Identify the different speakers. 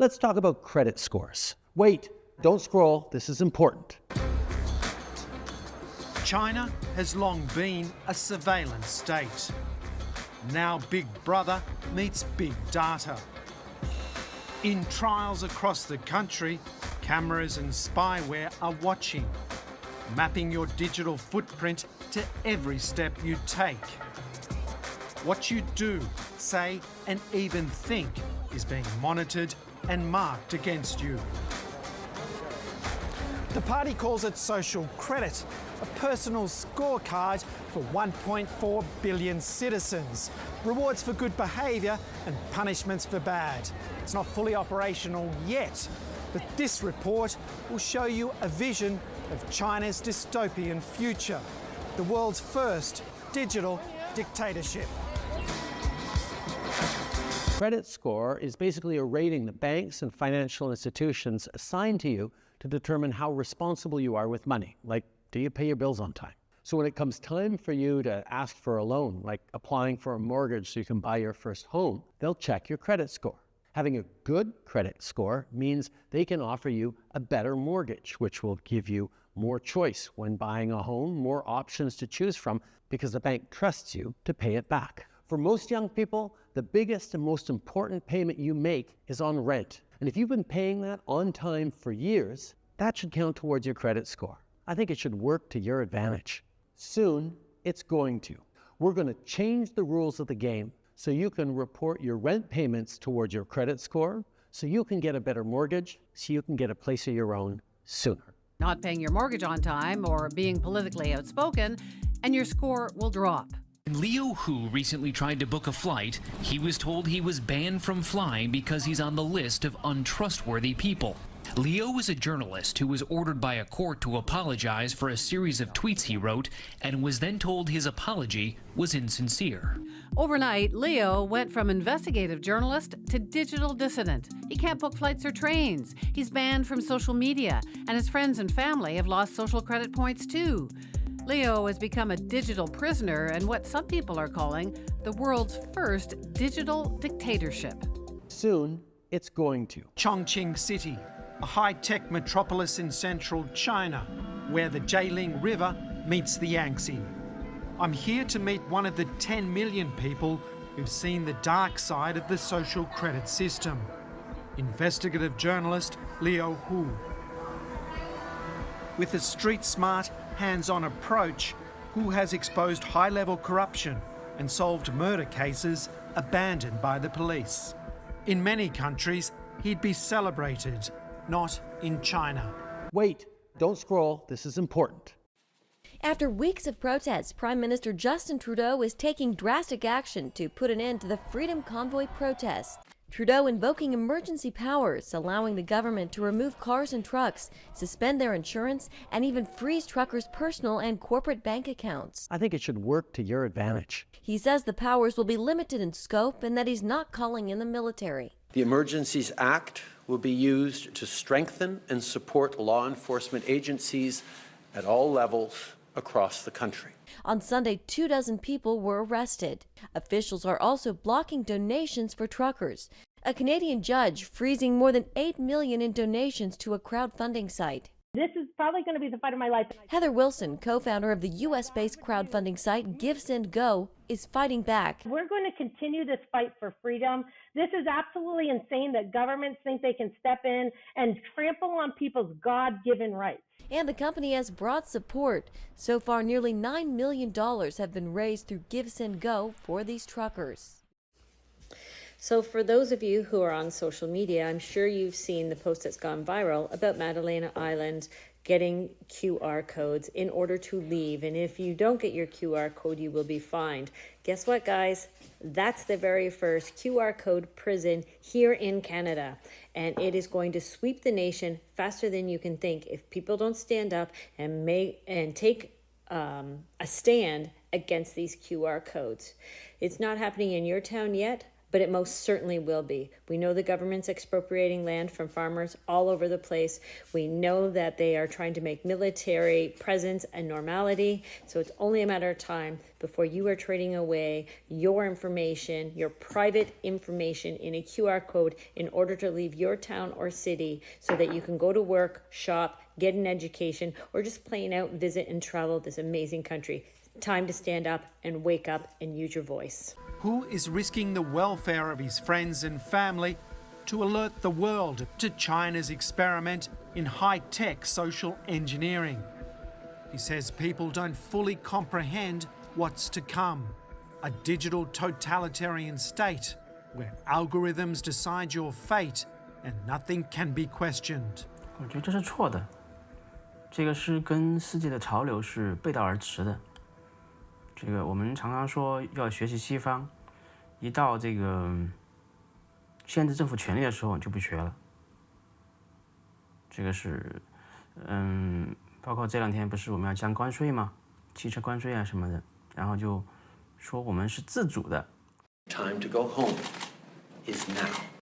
Speaker 1: Let's talk about credit scores. Wait, don't scroll, this is important.
Speaker 2: China has long been a surveillance state. Now Big Brother meets Big Data. In trials across the country, cameras and spyware are watching, mapping your digital footprint to every step you take. What you do, say, and even think is being monitored and marked against you. The party calls it social credit, a personal scorecard for 1.4 billion citizens. Rewards for good behaviour and punishments for bad. It's not fully operational yet, but this report will show you a vision of China's dystopian future, the world's first digital dictatorship.
Speaker 1: Credit score is basically a rating that banks and financial institutions assign to you to determine how responsible you are with money, like do you pay your bills on time? So when it comes time for you to ask for a loan, like applying for a mortgage so you can buy your first home, they'll check your credit score. Having a good credit score means they can offer you a better mortgage, which will give you more choice when buying a home, more options to choose from, because the bank trusts you to pay it back. For most young people, the biggest and most important payment you make is on rent. And if you've been paying that on time for years, that should count towards your credit score. I think it should work to your advantage. Soon, it's going to. We're going to change the rules of the game so you can report your rent payments towards your credit score, so you can get a better mortgage, so you can get a place of your own sooner.
Speaker 3: Not paying your mortgage on time or being politically outspoken, and your score will drop.
Speaker 4: Leo Hu recently tried to book a flight. He was told he was banned from flying because he's on the list of untrustworthy people. Leo is a journalist who was ordered by a court to apologize for a series of tweets he wrote and was then told his apology was insincere.
Speaker 3: Overnight, Leo went from investigative journalist to digital dissident. He can't book flights or trains. He's banned from social media, and his friends and family have lost social credit points too. Leo has become a digital prisoner and what some people are calling the world's first digital dictatorship.
Speaker 1: Soon, it's going to.
Speaker 2: Chongqing City, a high-tech metropolis in central China, where the Jialing River meets the Yangtze. I'm here to meet one of the 10 million people who've seen the dark side of the social credit system. Investigative journalist Leo Hu. With a street-smart, hands-on approach, Hu has exposed high-level corruption and solved murder cases abandoned by the police. In many countries, he'd be celebrated, not in China.
Speaker 1: Wait, don't scroll, this is important.
Speaker 5: After weeks of protests, Prime Minister Justin Trudeau is taking drastic action to put an end to the Freedom Convoy protests. Trudeau invoking emergency powers, allowing the government to remove cars and trucks, suspend their insurance, and even freeze truckers' personal and corporate bank accounts.
Speaker 1: I think it should work to your advantage.
Speaker 5: He says the powers will be limited in scope and that he's not calling in the military.
Speaker 6: The Emergencies Act will be used to strengthen and support law enforcement agencies at all levels across the country.
Speaker 5: On Sunday, 24 people were arrested. Officials are also blocking donations for truckers. A Canadian judge freezing more than $8 million in donations to a crowdfunding site.
Speaker 7: This is probably going to be the fight of my life.
Speaker 5: Heather Wilson, co-founder of the U.S.-based crowdfunding site GiveSendGo, is fighting back.
Speaker 7: We're going to continue this fight for freedom. This is absolutely insane that governments think they can step in and trample on people's God-given rights.
Speaker 5: And the company has broad support. So far, nearly $9 million have been raised through GiveSendGo for these truckers.
Speaker 8: So for those of you who are on social media, I'm sure you've seen the post that's gone viral about Madeleine Island getting QR codes in order to leave. And if you don't get your QR code, you will be fined. Guess what, guys? That's the very first QR code prison here in Canada. And it is going to sweep the nation faster than you can think if people don't stand up and take a stand against these QR codes. It's not happening in your town yet, but it most certainly will be. We know the government's expropriating land from farmers all over the place. We know that they are trying to make military presence a normality. So it's only a matter of time before you are trading away your information, your private information in a QR code in order to leave your town or city so that you can go to work, shop, get an education, or just plain out visit and travel this amazing country. Time to stand up and wake up and use your voice.
Speaker 2: Who is risking the welfare of his friends and family to alert the world to China's experiment in high-tech social engineering? He says people don't fully comprehend what's to come. A digital totalitarian state where algorithms decide your fate and nothing can be questioned.
Speaker 9: 我觉得这是错的，这个是跟世界的潮流是背道而驰的。这个我们常常说要学习西方，一到这个限制政府权力的时候就不学了。这个是，包括这两天不是我们要降关税吗？汽车关税啊什么的，然后就说我们是自主的。
Speaker 6: Time to go home is now.